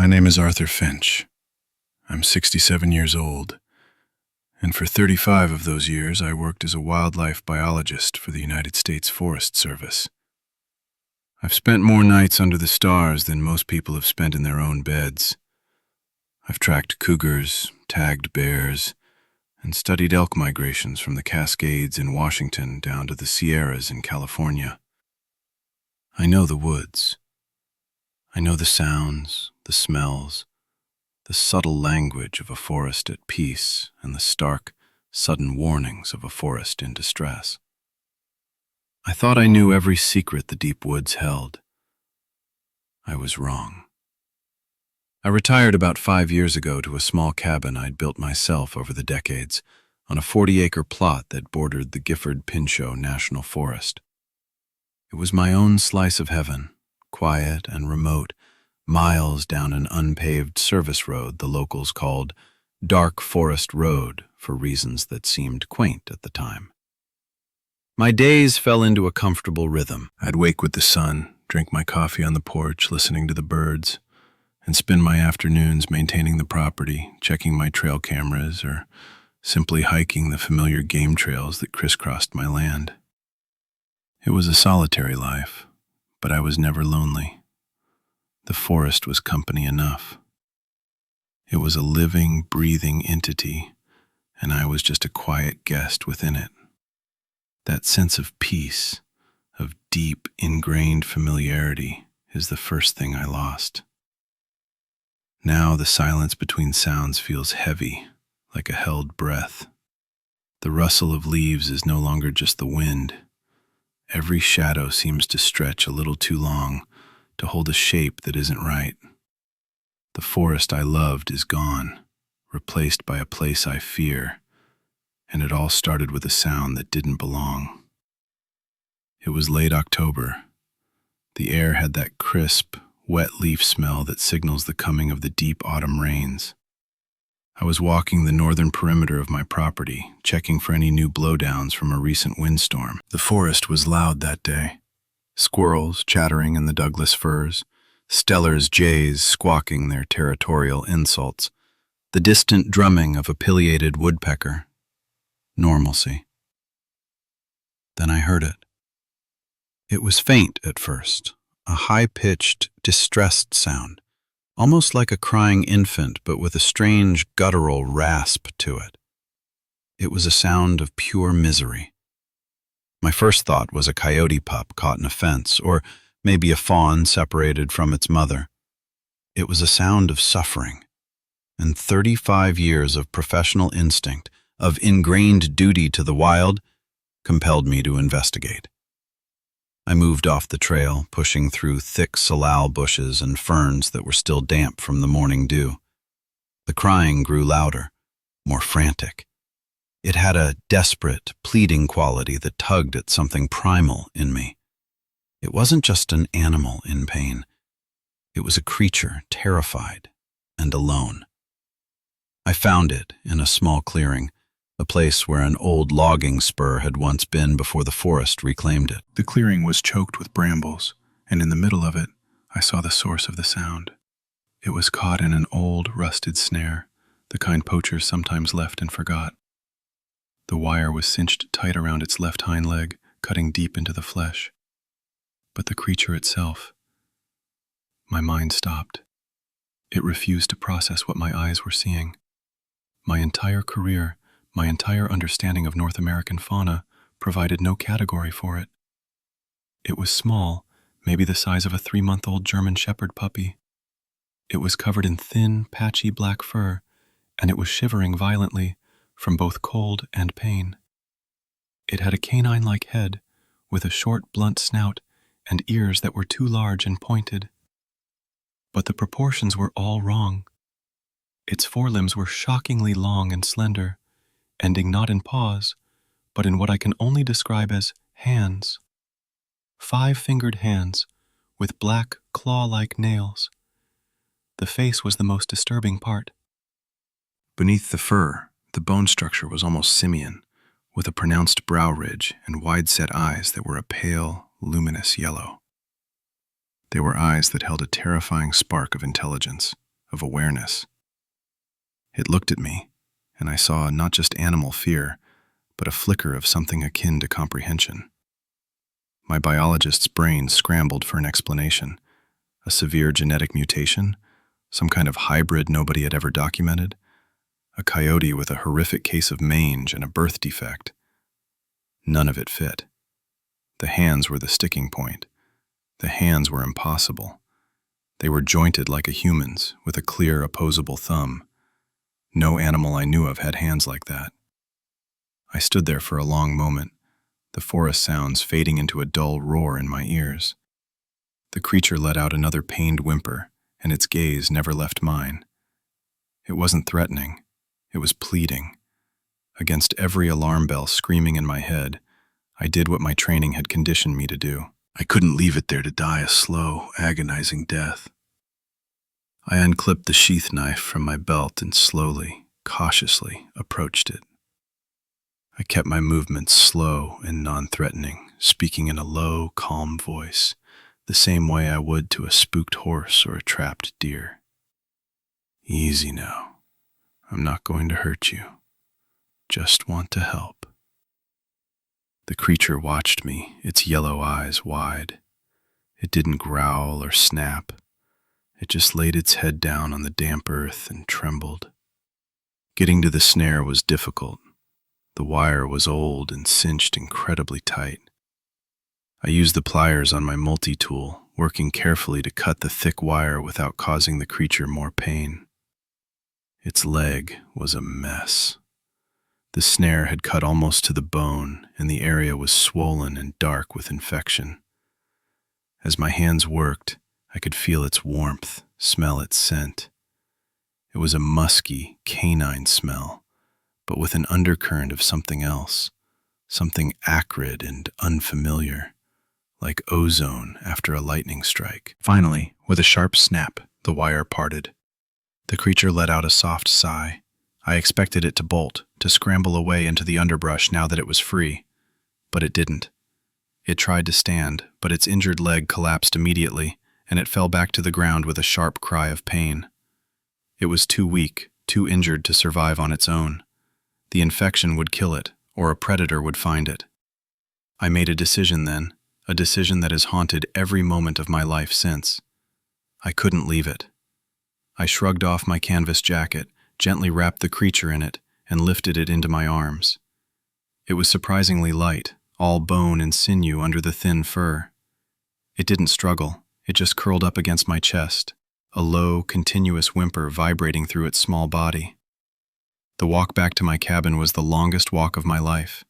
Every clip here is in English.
My name is Arthur Finch. I'm 67 years old, and for 35 of those years I worked as a wildlife biologist for the United States Forest Service. I've spent more nights under the stars than most people have spent in their own beds. I've tracked cougars, tagged bears, and studied elk migrations from the Cascades in Washington down to the Sierras in California. I know the woods. I know the sounds, the smells, the subtle language of a forest at peace, and the stark, sudden warnings of a forest in distress. I thought I knew every secret the deep woods held. I was wrong. I retired about 5 years ago to a small cabin I'd built myself over the decades on a 40-acre plot that bordered the Gifford-Pinchot National Forest. It was my own slice of heaven, quiet and remote, miles down an unpaved service road the locals called Dark Forest Road for reasons that seemed quaint at the time. My days fell into a comfortable rhythm. I'd wake with the sun, drink my coffee on the porch, listening to the birds, and spend my afternoons maintaining the property, checking my trail cameras, or simply hiking the familiar game trails that crisscrossed my land. It was a solitary life, but I was never lonely. The forest was company enough. It was a living, breathing entity, and I was just a quiet guest within it. That sense of peace, of deep, ingrained familiarity, is the first thing I lost. Now the silence between sounds feels heavy, like a held breath. The rustle of leaves is no longer just the wind. Every shadow seems to stretch a little too long, to hold a shape that isn't right. The forest I loved is gone, replaced by a place I fear, and it all started with a sound that didn't belong. It was late October. The air had that crisp, wet leaf smell that signals the coming of the deep autumn rains. I was walking the northern perimeter of my property, checking for any new blowdowns from a recent windstorm. The forest was loud that day. Squirrels chattering in the Douglas firs, Steller's jays squawking their territorial insults, the distant drumming of a pileated woodpecker. Normalcy. Then I heard it. It was faint at first, a high-pitched, distressed sound, almost like a crying infant, but with a strange guttural rasp to it. It was a sound of pure misery. My first thought was a coyote pup caught in a fence, or maybe a fawn separated from its mother. It was a sound of suffering, and 35 years of professional instinct, of ingrained duty to the wild, compelled me to investigate. I moved off the trail, pushing through thick salal bushes and ferns that were still damp from the morning dew. The crying grew louder, more frantic. It had a desperate, pleading quality that tugged at something primal in me. It wasn't just an animal in pain. It was a creature terrified and alone. I found it in a small clearing, a place where an old logging spur had once been before the forest reclaimed it. The clearing was choked with brambles, and in the middle of it, I saw the source of the sound. It was caught in an old, rusted snare, the kind poachers sometimes left and forgot. The wire was cinched tight around its left hind leg, cutting deep into the flesh. But the creature itself, my mind stopped. It refused to process what my eyes were seeing. My entire career, my entire understanding of North American fauna provided no category for it. It was small, maybe the size of a 3-month-old German Shepherd puppy. It was covered in thin, patchy black fur, and it was shivering violently from both cold and pain. It had a canine-like head, with a short, blunt snout and ears that were too large and pointed. But the proportions were all wrong. Its forelimbs were shockingly long and slender, ending not in paws, but in what I can only describe as hands. 5-fingered hands, with black, claw-like nails. The face was the most disturbing part. Beneath the fur, the bone structure was almost simian, with a pronounced brow ridge and wide-set eyes that were a pale, luminous yellow. They were eyes that held a terrifying spark of intelligence, of awareness. It looked at me, and I saw not just animal fear, but a flicker of something akin to comprehension. My biologist's brain scrambled for an explanation. A severe genetic mutation? Some kind of hybrid nobody had ever documented? A coyote with a horrific case of mange and a birth defect? None of it fit. The hands were the sticking point. The hands were impossible. They were jointed like a human's, with a clear, opposable thumb. No animal I knew of had hands like that. I stood there for a long moment, the forest sounds fading into a dull roar in my ears. The creature let out another pained whimper, and its gaze never left mine. It wasn't threatening. It was pleading. Against every alarm bell screaming in my head, I did what my training had conditioned me to do. I couldn't leave it there to die a slow, agonizing death. I unclipped the sheath knife from my belt and slowly, cautiously approached it. I kept my movements slow and non-threatening, speaking in a low, calm voice, the same way I would to a spooked horse or a trapped deer. Easy now. I'm not going to hurt you. Just want to help. The creature watched me, its yellow eyes wide. It didn't growl or snap. It just laid its head down on the damp earth and trembled. Getting to the snare was difficult. The wire was old and cinched incredibly tight. I used the pliers on my multi-tool, working carefully to cut the thick wire without causing the creature more pain. Its leg was a mess. The snare had cut almost to the bone, and the area was swollen and dark with infection. As my hands worked, I could feel its warmth, smell its scent. It was a musky, canine smell, but with an undercurrent of something else, something acrid and unfamiliar, like ozone after a lightning strike. Finally, with a sharp snap, the wire parted. The creature let out a soft sigh. I expected it to bolt, to scramble away into the underbrush now that it was free, but it didn't. It tried to stand, but its injured leg collapsed immediately, and it fell back to the ground with a sharp cry of pain. It was too weak, too injured to survive on its own. The infection would kill it, or a predator would find it. I made a decision then, a decision that has haunted every moment of my life since. I couldn't leave it. I shrugged off my canvas jacket, gently wrapped the creature in it, and lifted it into my arms. It was surprisingly light, all bone and sinew under the thin fur. It didn't struggle, it just curled up against my chest, a low, continuous whimper vibrating through its small body. The walk back to my cabin was the longest walk of my life.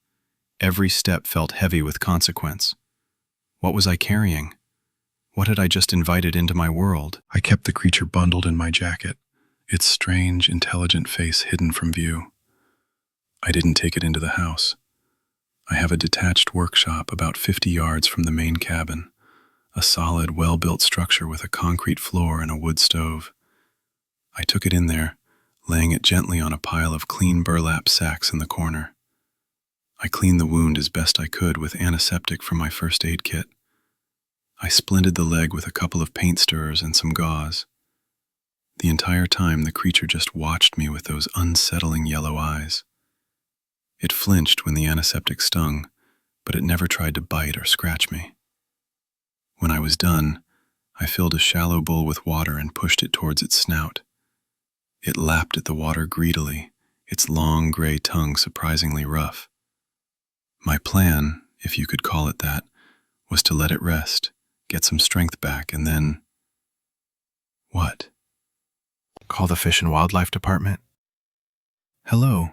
Every step felt heavy with consequence. What was I carrying? What had I just invited into my world? I kept the creature bundled in my jacket, its strange, intelligent face hidden from view. I didn't take it into the house. I have a detached workshop about 50 yards from the main cabin, a solid, well-built structure with a concrete floor and a wood stove. I took it in there, laying it gently on a pile of clean burlap sacks in the corner. I cleaned the wound as best I could with antiseptic from my first aid kit. I splinted the leg with a couple of paint stirrers and some gauze. The entire time, the creature just watched me with those unsettling yellow eyes. It flinched when the antiseptic stung, but it never tried to bite or scratch me. When I was done, I filled a shallow bowl with water and pushed it towards its snout. It lapped at the water greedily, its long gray tongue surprisingly rough. My plan, if you could call it that, was to let it rest, get some strength back, and then... What? Call the Fish and Wildlife Department? Hello,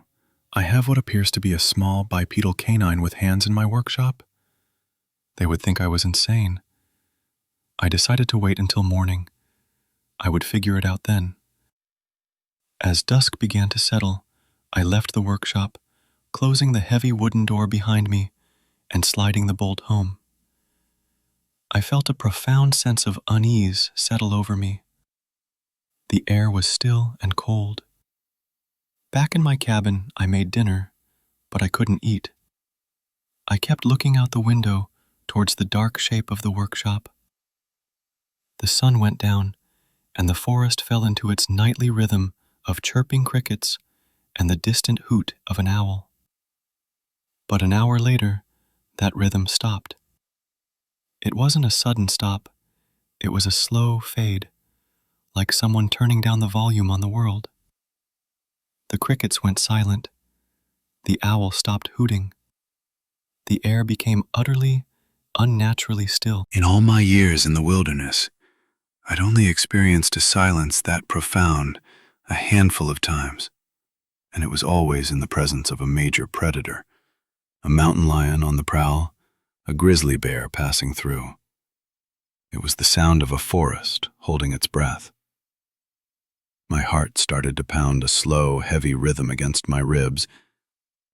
I have what appears to be a small bipedal canine with hands in my workshop. They would think I was insane. I decided to wait until morning. I would figure it out then. As dusk began to settle, I left the workshop, closing the heavy wooden door behind me and sliding the bolt home. I felt a profound sense of unease settle over me. The air was still and cold. Back in my cabin, I made dinner, but I couldn't eat. I kept looking out the window towards the dark shape of the workshop. The sun went down, and the forest fell into its nightly rhythm of chirping crickets and the distant hoot of an owl. But an hour later, that rhythm stopped. It wasn't a sudden stop. It was a slow fade, like someone turning down the volume on the world. The crickets went silent. The owl stopped hooting. The air became utterly, unnaturally still. In all my years in the wilderness, I'd only experienced a silence that profound a handful of times, and it was always in the presence of a major predator, a mountain lion on the prowl, a grizzly bear passing through. It was the sound of a forest holding its breath. My heart started to pound a slow, heavy rhythm against my ribs.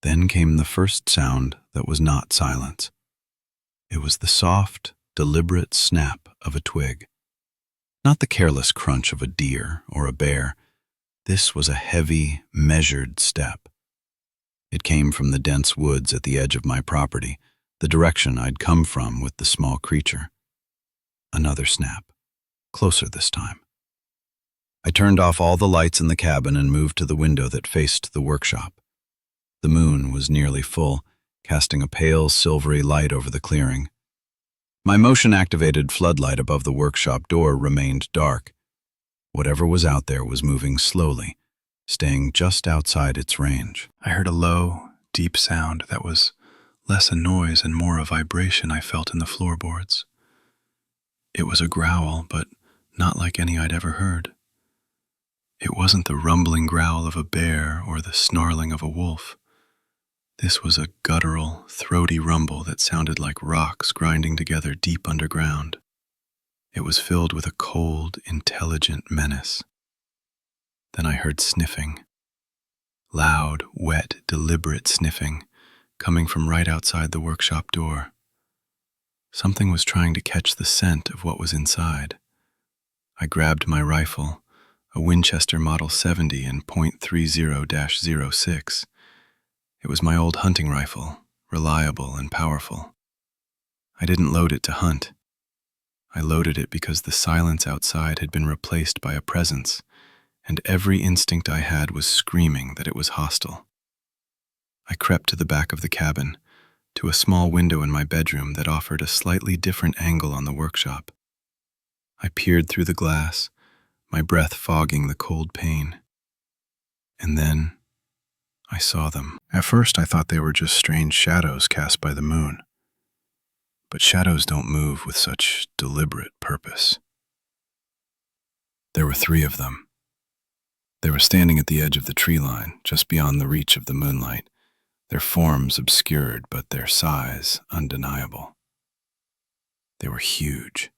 Then came the first sound that was not silence. It was the soft, deliberate snap of a twig. Not the careless crunch of a deer or a bear. This was a heavy, measured step. It came from the dense woods at the edge of my property, the direction I'd come from with the small creature. Another snap, closer this time. I turned off all the lights in the cabin and moved to the window that faced the workshop. The moon was nearly full, casting a pale, silvery light over the clearing. My motion-activated floodlight above the workshop door remained dark. Whatever was out there was moving slowly, staying just outside its range. I heard a low, deep sound that was less a noise and more a vibration I felt in the floorboards. It was a growl, but not like any I'd ever heard. It wasn't the rumbling growl of a bear or the snarling of a wolf. This was a guttural, throaty rumble that sounded like rocks grinding together deep underground. It was filled with a cold, intelligent menace. Then I heard sniffing. Loud, wet, deliberate sniffing, coming from right outside the workshop door. Something was trying to catch the scent of what was inside. I grabbed my rifle, a Winchester Model 70 in .30-06. It was my old hunting rifle, reliable and powerful. I didn't load it to hunt. I loaded it because the silence outside had been replaced by a presence, and every instinct I had was screaming that it was hostile. I crept to the back of the cabin, to a small window in my bedroom that offered a slightly different angle on the workshop. I peered through the glass, my breath fogging the cold pane. And then I saw them. At first I thought they were just strange shadows cast by the moon. But shadows don't move with such deliberate purpose. There were 3 of them. They were standing at the edge of the tree line, just beyond the reach of the moonlight, their forms obscured but their size undeniable. They were huge.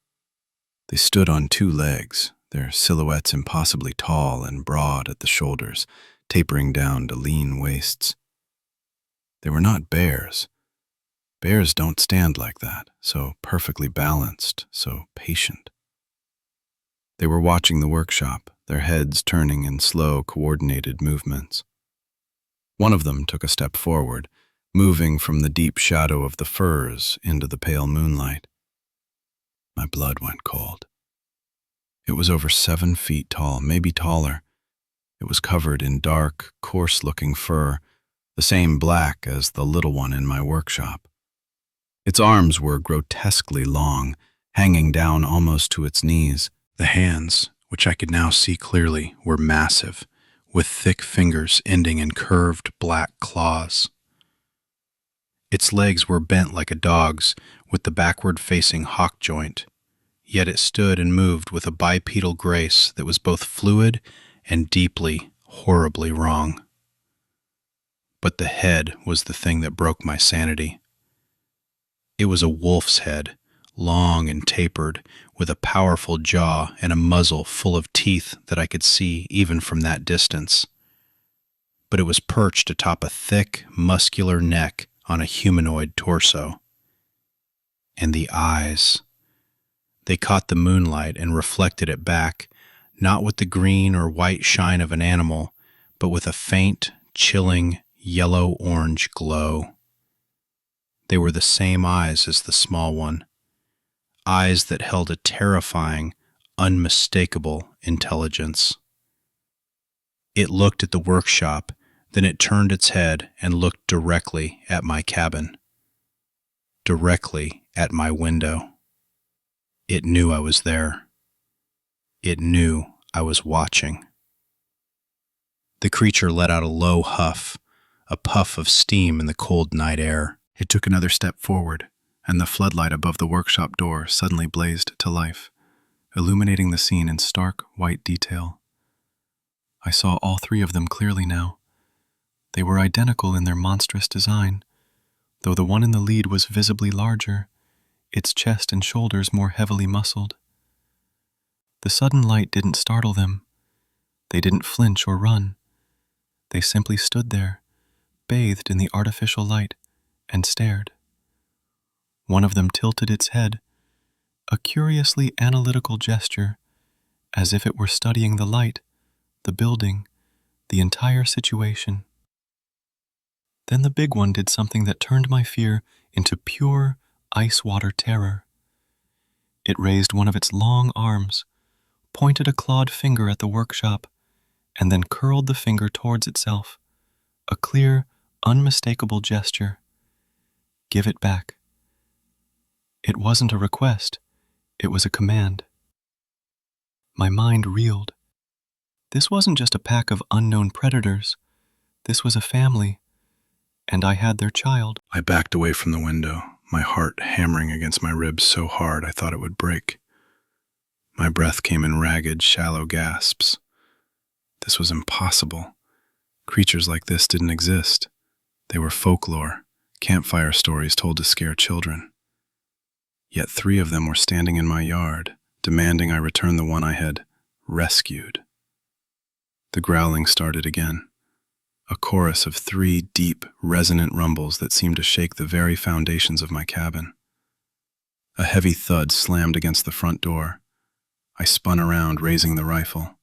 They stood on 2 legs, their silhouettes impossibly tall and broad at the shoulders, tapering down to lean waists. They were not bears. Bears don't stand like that, so perfectly balanced, so patient. They were watching the workshop, their heads turning in slow, coordinated movements. One of them took a step forward, moving from the deep shadow of the firs into the pale moonlight. My blood went cold. It was over 7 feet tall, maybe taller. It was covered in dark, coarse-looking fur, the same black as the little one in my workshop. Its arms were grotesquely long, hanging down almost to its knees. The hands, which I could now see clearly, were massive, with thick fingers ending in curved black claws. Its legs were bent like a dog's, with the backward-facing hock joint, yet it stood and moved with a bipedal grace that was both fluid and deeply, horribly wrong. But the head was the thing that broke my sanity. It was a wolf's head, long and tapered, with a powerful jaw and a muzzle full of teeth that I could see even from that distance. But it was perched atop a thick, muscular neck on a humanoid torso. And the eyes. They caught the moonlight and reflected it back, not with the green or white shine of an animal, but with a faint, chilling, yellow-orange glow. They were the same eyes as the small one, eyes that held a terrifying, unmistakable intelligence. It looked at the workshop, then it turned its head and looked directly at my cabin, directly at my window. It knew I was there. It knew I was watching. The creature let out a low huff, a puff of steam in the cold night air. It took another step forward, and the floodlight above the workshop door suddenly blazed to life, illuminating the scene in stark white detail. I saw all three of them clearly now. They were identical in their monstrous design, though the one in the lead was visibly larger, its chest and shoulders more heavily muscled. The sudden light didn't startle them. They didn't flinch or run. They simply stood there, bathed in the artificial light, and stared. One of them tilted its head, a curiously analytical gesture, as if it were studying the light, the building, the entire situation. Then the big one did something that turned my fear into pure ice-water terror. It raised one of its long arms, pointed a clawed finger at the workshop, and then curled the finger towards itself, a clear, unmistakable gesture. Give it back. It wasn't a request, it was a command. My mind reeled. This wasn't just a pack of unknown predators. This was a family, and I had their child. I backed away from the window, my heart hammering against my ribs so hard I thought it would break. My breath came in ragged, shallow gasps. This was impossible. Creatures like this didn't exist. They were folklore, campfire stories told to scare children. Yet three of them were standing in my yard, demanding I return the one I had rescued. The growling started again, a chorus of three deep, resonant rumbles that seemed to shake the very foundations of my cabin. A heavy thud slammed against the front door. I spun around, raising the rifle.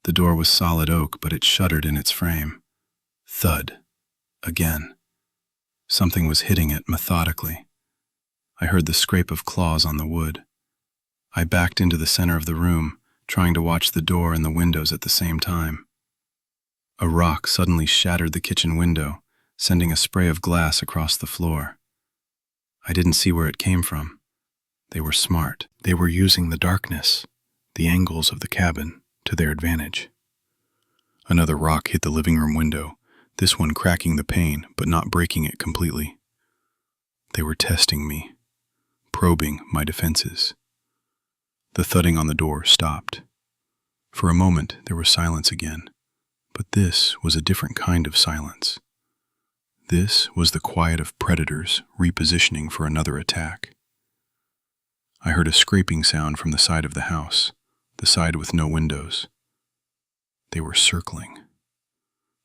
The door was solid oak, but it shuddered in its frame. Thud. Again. Something was hitting it methodically. I heard the scrape of claws on the wood. I backed into the center of the room, trying to watch the door and the windows at the same time. A rock suddenly shattered the kitchen window, sending a spray of glass across the floor. I didn't see where it came from. They were smart. They were using the darkness, the angles of the cabin, to their advantage. Another rock hit the living room window, this one cracking the pane, but not breaking it completely. They were testing me, probing my defenses. The thudding on the door stopped. For a moment, there was silence again, but this was a different kind of silence. This was the quiet of predators repositioning for another attack. I heard a scraping sound from the side of the house, the side with no windows. They were circling.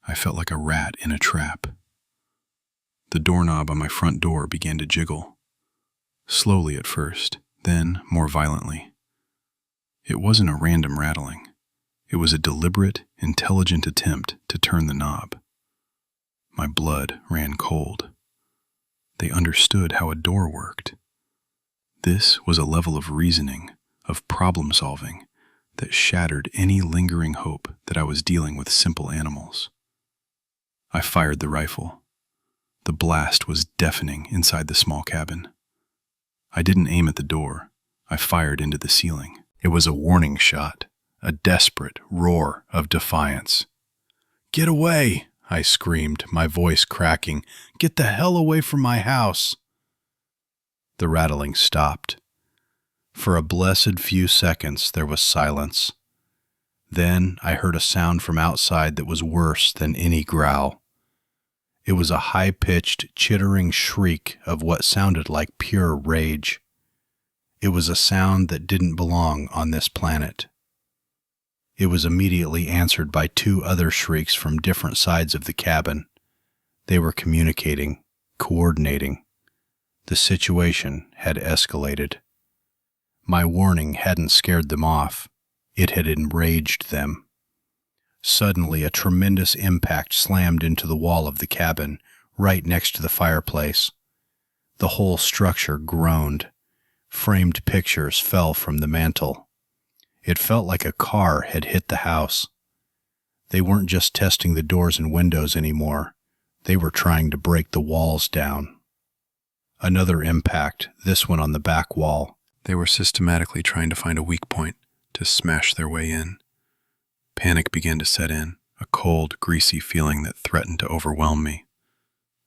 I felt like a rat in a trap. The doorknob on my front door began to jiggle. Slowly at first, then more violently. It wasn't a random rattling. It was a deliberate, intelligent attempt to turn the knob. My blood ran cold. They understood how a door worked. This was a level of reasoning, of problem-solving, that shattered any lingering hope that I was dealing with simple animals. I fired the rifle. The blast was deafening inside the small cabin. I didn't aim at the door. I fired into the ceiling. It was a warning shot, a desperate roar of defiance. "Get away!" I screamed, my voice cracking. "Get the hell away from my house!" The rattling stopped. For a blessed few seconds there was silence. Then I heard a sound from outside that was worse than any growl. It was a high-pitched, chittering shriek of what sounded like pure rage. It was a sound that didn't belong on this planet. It was immediately answered by two other shrieks from different sides of the cabin. They were communicating, coordinating. The situation had escalated. My warning hadn't scared them off. It had enraged them. Suddenly, a tremendous impact slammed into the wall of the cabin, right next to the fireplace. The whole structure groaned. Framed pictures fell from the mantel. It felt like a car had hit the house. They weren't just testing the doors and windows anymore. They were trying to break the walls down. Another impact, this one on the back wall. They were systematically trying to find a weak point to smash their way in. Panic began to set in, a cold, greasy feeling that threatened to overwhelm me.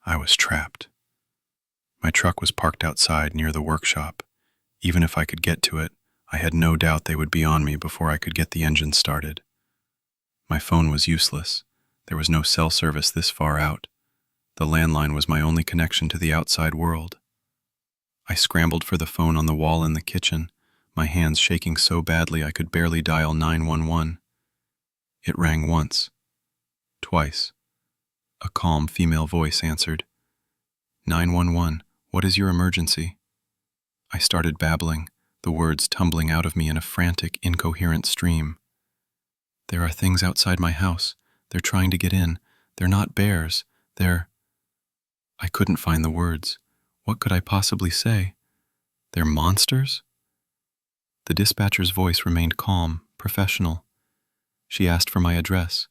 I was trapped. My truck was parked outside near the workshop. Even if I could get to it, I had no doubt they would be on me before I could get the engine started. My phone was useless. There was no cell service this far out. The landline was my only connection to the outside world. I scrambled for the phone on the wall in the kitchen, my hands shaking so badly I could barely dial 911. It rang once, twice. A calm female voice answered. 911, what is your emergency? I started babbling, the words tumbling out of me in a frantic, incoherent stream. There are things outside my house. They're trying to get in. They're not bears. I couldn't find the words. What could I possibly say? They're monsters? The dispatcher's voice remained calm, professional. She asked for my address.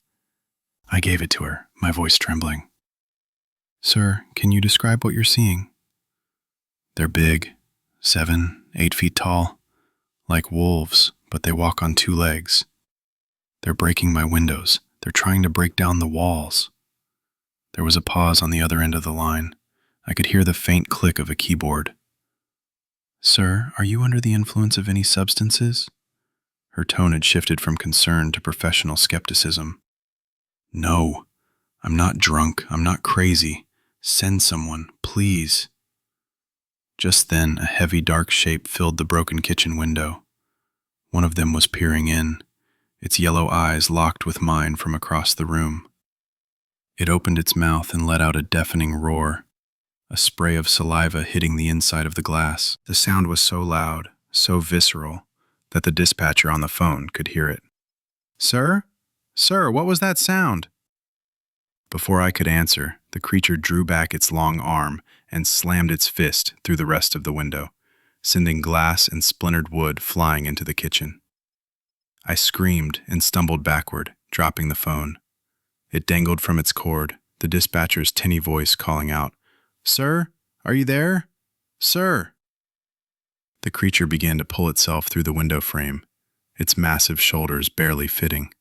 I gave it to her, my voice trembling. Sir, can you describe what you're seeing? They're big, 7, 8 feet tall, like wolves, but they walk on 2 legs. They're breaking my windows. They're trying to break down the walls. There was a pause on the other end of the line. I could hear the faint click of a keyboard. Sir, are you under the influence of any substances? Her tone had shifted from concern to professional skepticism. No, I'm not drunk. I'm not crazy. Send someone, please. Just then, a heavy dark shape filled the broken kitchen window. One of them was peering in, its yellow eyes locked with mine from across the room. It opened its mouth and let out a deafening roar, a spray of saliva hitting the inside of the glass. The sound was so loud, so visceral, that the dispatcher on the phone could hear it. Sir? Sir, what was that sound? Before I could answer, the creature drew back its long arm and slammed its fist through the rest of the window, sending glass and splintered wood flying into the kitchen. I screamed and stumbled backward, dropping the phone. It dangled from its cord, the dispatcher's tinny voice calling out, Sir, are you there? Sir! The creature began to pull itself through the window frame, its massive shoulders barely fitting.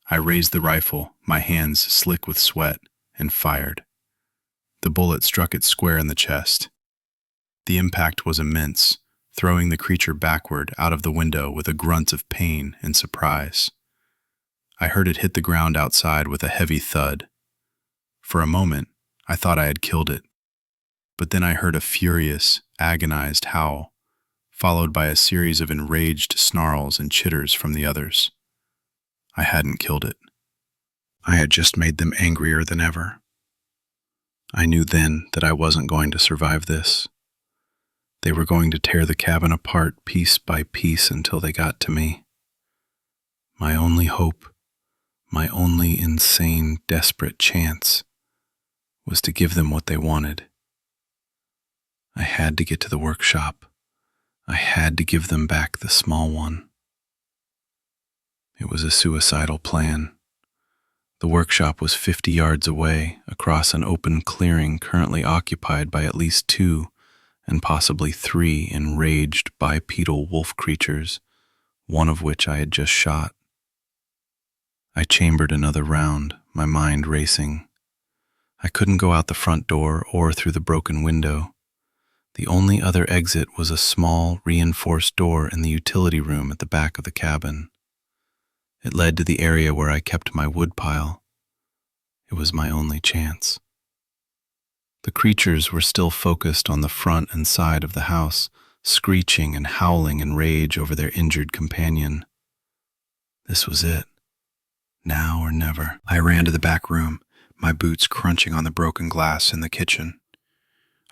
I raised the rifle, my hands slick with sweat, and fired. The bullet struck it square in the chest. The impact was immense, throwing the creature backward out of the window with a grunt of pain and surprise. I heard it hit the ground outside with a heavy thud. For a moment, I thought I had killed it. But then I heard a furious, agonized howl, followed by a series of enraged snarls and chitters from the others. I hadn't killed it. I had just made them angrier than ever. I knew then that I wasn't going to survive this. They were going to tear the cabin apart piece by piece until they got to me. My only hope, my only insane, desperate chance, was to give them what they wanted. I had to get to the workshop. I had to give them back the small one. It was a suicidal plan. The workshop was 50 yards away, across an open clearing currently occupied by at least 2 and possibly 3 enraged bipedal wolf creatures, one of which I had just shot. I chambered another round, my mind racing. I couldn't go out the front door or through the broken window. The only other exit was a small, reinforced door in the utility room at the back of the cabin. It led to the area where I kept my woodpile. It was my only chance. The creatures were still focused on the front and side of the house, screeching and howling in rage over their injured companion. This was it. Now or never. I ran to the back room, my boots crunching on the broken glass in the kitchen.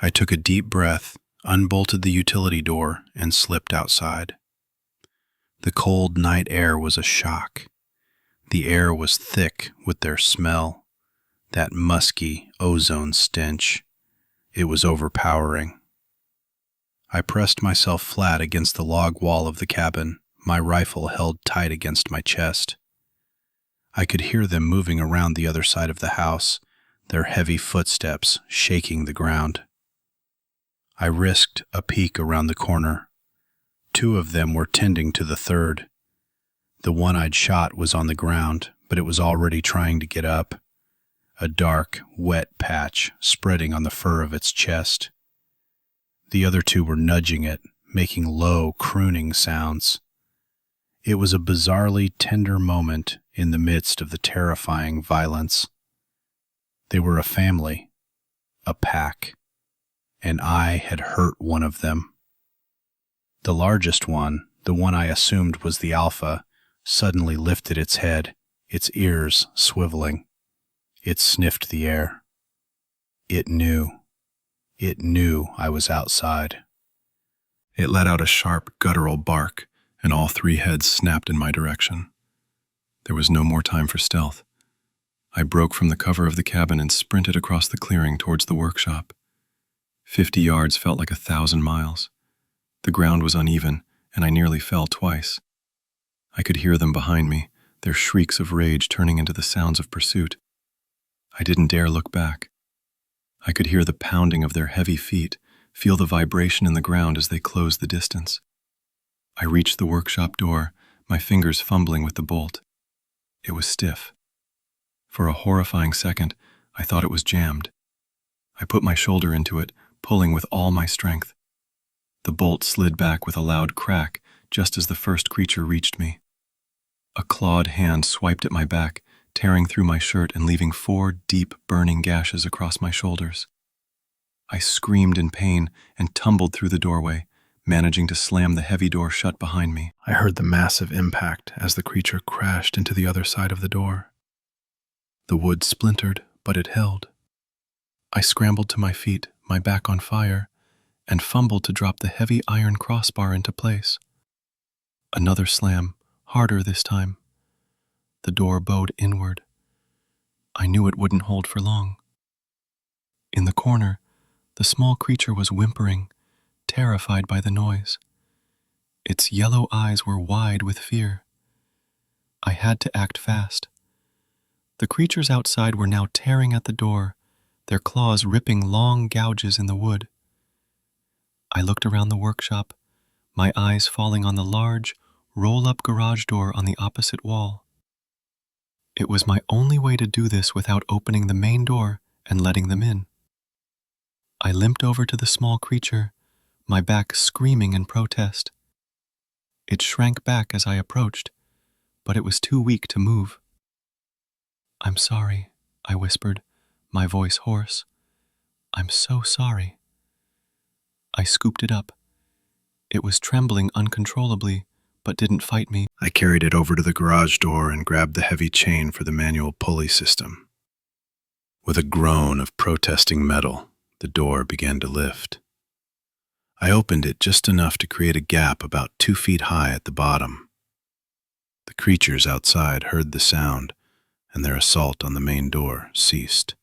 I took a deep breath, unbolted the utility door, and slipped outside. The cold night air was a shock. The air was thick with their smell, that musky ozone stench. It was overpowering. I pressed myself flat against the log wall of the cabin, my rifle held tight against my chest. I could hear them moving around the other side of the house, their heavy footsteps shaking the ground. I risked a peek around the corner. 2 of them were tending to the third. The one I'd shot was on the ground, but it was already trying to get up, a dark, wet patch spreading on the fur of its chest. The other 2 were nudging it, making low, crooning sounds. It was a bizarrely tender moment in the midst of the terrifying violence. They were a family, a pack, and I had hurt one of them. The largest one, the one I assumed was the alpha, suddenly lifted its head, its ears swiveling. It sniffed the air. It knew. It knew I was outside. It let out a sharp, guttural bark, and all 3 heads snapped in my direction. There was no more time for stealth. I broke from the cover of the cabin and sprinted across the clearing towards the workshop. 50 yards felt like 1,000 miles. The ground was uneven, and I nearly fell twice. I could hear them behind me, their shrieks of rage turning into the sounds of pursuit. I didn't dare look back. I could hear the pounding of their heavy feet, feel the vibration in the ground as they closed the distance. I reached the workshop door, my fingers fumbling with the bolt. It was stiff. For a horrifying second, I thought it was jammed. I put my shoulder into it, pulling with all my strength. The bolt slid back with a loud crack just as the first creature reached me. A clawed hand swiped at my back, tearing through my shirt and leaving 4 deep, burning gashes across my shoulders. I screamed in pain and tumbled through the doorway, managing to slam the heavy door shut behind me. I heard the massive impact as the creature crashed into the other side of the door. The wood splintered, but it held. I scrambled to my feet, my back on fire, and fumbled to drop the heavy iron crossbar into place. Another slam, harder this time. The door bowed inward. I knew it wouldn't hold for long. In the corner, the small creature was whimpering, terrified by the noise. Its yellow eyes were wide with fear. I had to act fast. The creatures outside were now tearing at the door, their claws ripping long gouges in the wood. I looked around the workshop, my eyes falling on the large, roll-up garage door on the opposite wall. It was my only way to do this without opening the main door and letting them in. I limped over to the small creature, my back screaming in protest. It shrank back as I approached, but it was too weak to move. "I'm sorry," I whispered, my voice hoarse. "I'm so sorry." I scooped it up. It was trembling uncontrollably, but didn't fight me. I carried it over to the garage door and grabbed the heavy chain for the manual pulley system. With a groan of protesting metal, the door began to lift. I opened it just enough to create a gap about 2 feet high at the bottom. The creatures outside heard the sound, and their assault on the main door ceased.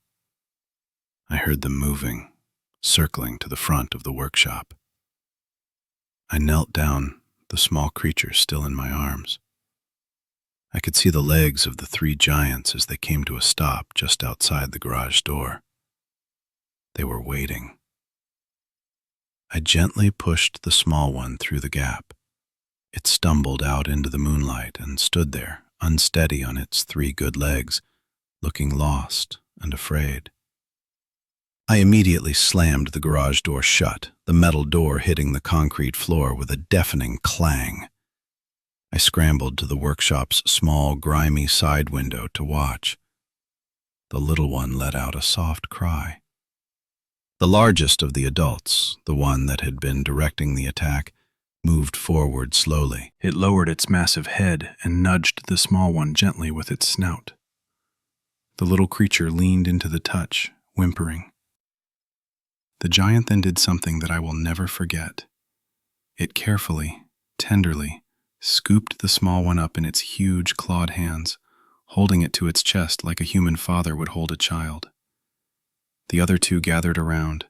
I heard them moving, circling to the front of the workshop. I knelt down, the small creature still in my arms. I could see the legs of the 3 giants as they came to a stop just outside the garage door. They were waiting. I gently pushed the small one through the gap. It stumbled out into the moonlight and stood there, unsteady on its 3 good legs, looking lost and afraid. I immediately slammed the garage door shut, the metal door hitting the concrete floor with a deafening clang. I scrambled to the workshop's small, grimy side window to watch. The little one let out a soft cry. The largest of the adults, the one that had been directing the attack, moved forward slowly. It lowered its massive head and nudged the small one gently with its snout. The little creature leaned into the touch, whimpering. The giant then did something that I will never forget. It carefully, tenderly, scooped the small one up in its huge clawed hands, holding it to its chest like a human father would hold a child. The other 2 gathered around,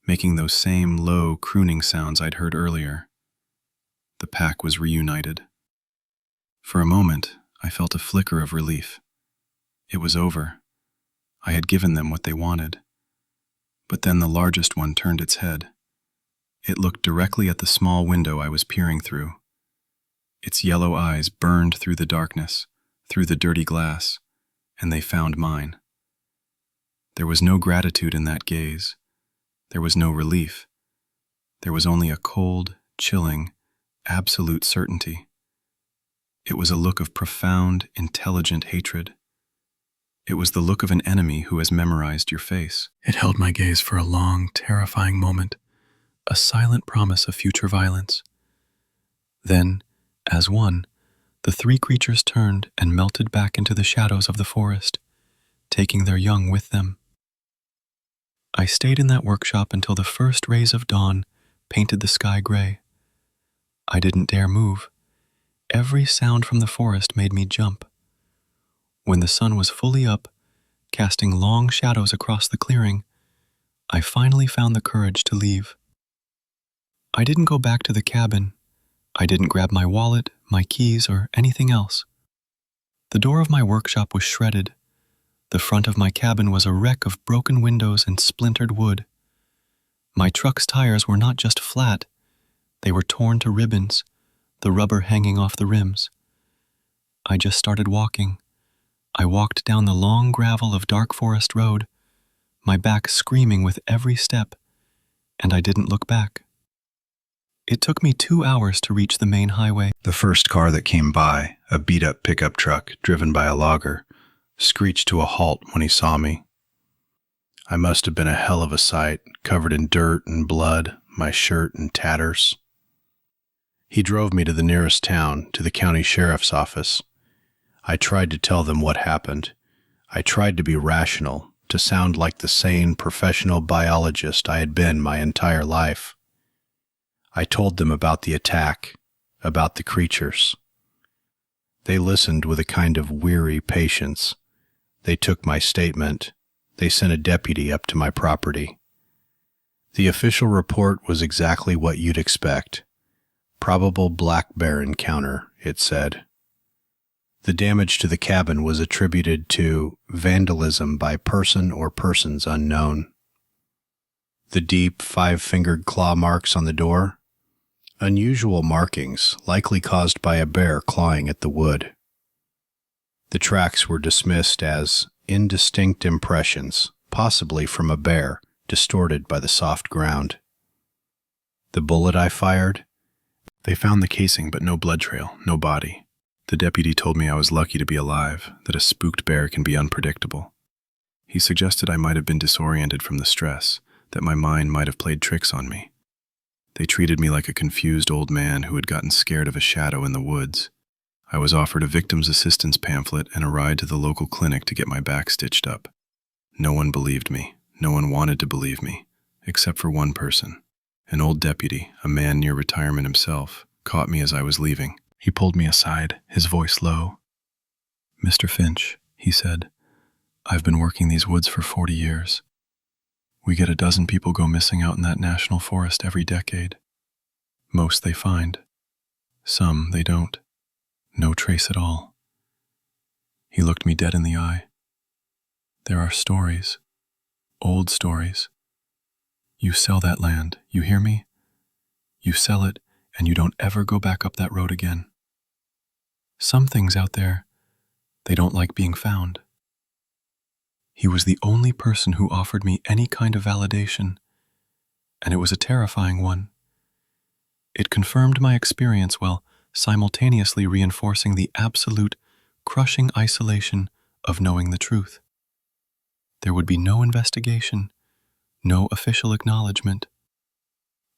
making those same low, crooning sounds I'd heard earlier. The pack was reunited. For a moment, I felt a flicker of relief. It was over. I had given them what they wanted. But then the largest one turned its head. It looked directly at the small window I was peering through. Its yellow eyes burned through the darkness, through the dirty glass, and they found mine. There was no gratitude in that gaze. There was no relief. There was only a cold, chilling, absolute certainty. It was a look of profound, intelligent hatred. It was the look of an enemy who has memorized your face. It held my gaze for a long, terrifying moment, a silent promise of future violence. Then, as one, the three creatures turned and melted back into the shadows of the forest, taking their young with them. I stayed in that workshop until the first rays of dawn painted the sky gray. I didn't dare move. Every sound from the forest made me jump. When the sun was fully up, casting long shadows across the clearing, I finally found the courage to leave. I didn't go back to the cabin. I didn't grab my wallet, my keys, or anything else. The door of my workshop was shredded. The front of my cabin was a wreck of broken windows and splintered wood. My truck's tires were not just flat, they were torn to ribbons, the rubber hanging off the rims. I just started walking. I walked down the long gravel of dark forest road, my back screaming with every step, and I didn't look back. It took me 2 hours to reach the main highway. The first car that came by, a beat-up pickup truck driven by a logger, screeched to a halt when he saw me. I must have been a hell of a sight, covered in dirt and blood, my shirt in tatters. He drove me to the nearest town, to the county sheriff's office. I tried to tell them what happened. I tried to be rational, to sound like the sane, professional biologist I had been my entire life. I told them about the attack, about the creatures. They listened with a kind of weary patience. They took my statement. They sent a deputy up to my property. The official report was exactly what you'd expect. Probable black bear encounter, it said. The damage to the cabin was attributed to vandalism by person or persons unknown. The deep, 5-fingered claw marks on the door? Unusual markings, likely caused by a bear clawing at the wood. The tracks were dismissed as indistinct impressions, possibly from a bear, distorted by the soft ground. The bullet I fired? They found the casing, but no blood trail, no body. The deputy told me I was lucky to be alive, that a spooked bear can be unpredictable. He suggested I might have been disoriented from the stress, that my mind might have played tricks on me. They treated me like a confused old man who had gotten scared of a shadow in the woods. I was offered a victim's assistance pamphlet and a ride to the local clinic to get my back stitched up. No one believed me. No one wanted to believe me, except for one person. An old deputy, a man near retirement himself, caught me as I was leaving. He pulled me aside, his voice low. "Mr. Finch," he said, "I've been working these woods for 40 years. We get a dozen people go missing out in that national forest every decade. Most they find. Some they don't. No trace at all." He looked me dead in the eye. "There are stories, old stories. You sell that land, you hear me? You sell it, and you don't ever go back up that road again. Some things out there, they don't like being found." He was the only person who offered me any kind of validation, and it was a terrifying one. It confirmed my experience while simultaneously reinforcing the absolute, crushing isolation of knowing the truth. There would be no investigation, no official acknowledgement.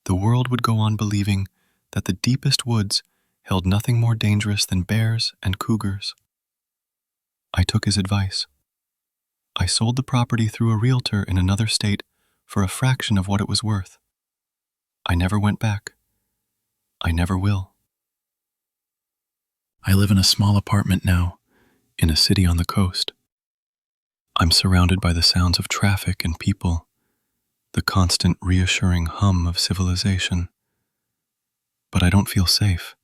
The world would go on believing that the deepest woods held nothing more dangerous than bears and cougars. I took his advice. I sold the property through a realtor in another state for a fraction of what it was worth. I never went back. I never will. I live in a small apartment now, in a city on the coast. I'm surrounded by the sounds of traffic and people, the constant reassuring hum of civilization. But I don't feel safe.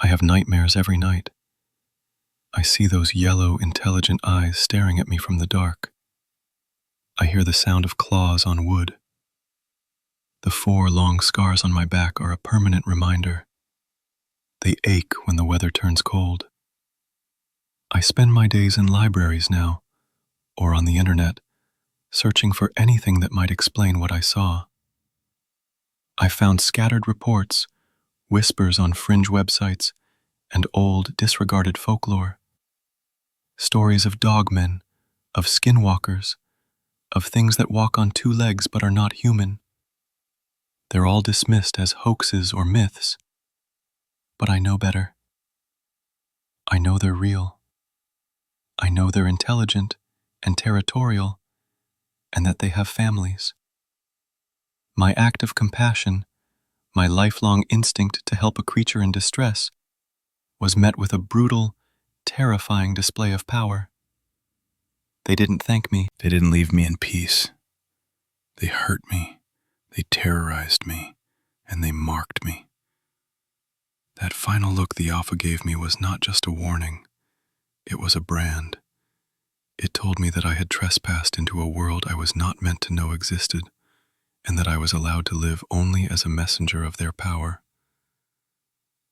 I have nightmares every night. I see those yellow, intelligent eyes staring at me from the dark. I hear the sound of claws on wood. The 4 long scars on my back are a permanent reminder. They ache when the weather turns cold. I spend my days in libraries now, or on the internet, searching for anything that might explain what I saw. I found scattered reports, whispers on fringe websites, and old, disregarded folklore. Stories of dogmen, of skinwalkers, of things that walk on 2 legs but are not human. They're all dismissed as hoaxes or myths. But I know better. I know they're real. I know they're intelligent and territorial, and that they have families. My act of compassion, my lifelong instinct to help a creature in distress, was met with a brutal, terrifying display of power. They didn't thank me. They didn't leave me in peace. They hurt me, they terrorized me, and they marked me. That final look the Alpha gave me was not just a warning, it was a brand. It told me that I had trespassed into a world I was not meant to know existed, and that I was allowed to live only as a messenger of their power.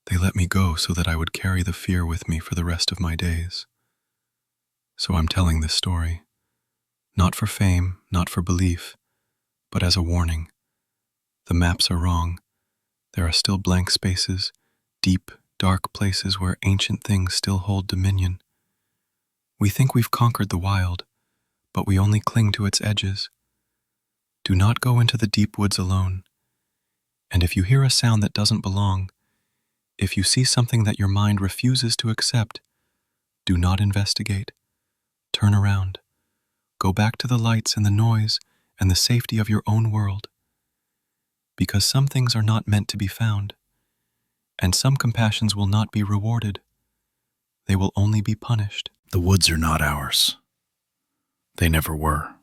They let me go so that I would carry the fear with me for the rest of my days. So I'm telling this story, not for fame, not for belief, but as a warning. The maps are wrong. There are still blank spaces, deep, dark places where ancient things still hold dominion. We think we've conquered the wild, but we only cling to its edges. Do not go into the deep woods alone. And if you hear a sound that doesn't belong, if you see something that your mind refuses to accept, do not investigate. Turn around. Go back to the lights and the noise and the safety of your own world. Because some things are not meant to be found, and some compassions will not be rewarded. They will only be punished. The woods are not ours. They never were.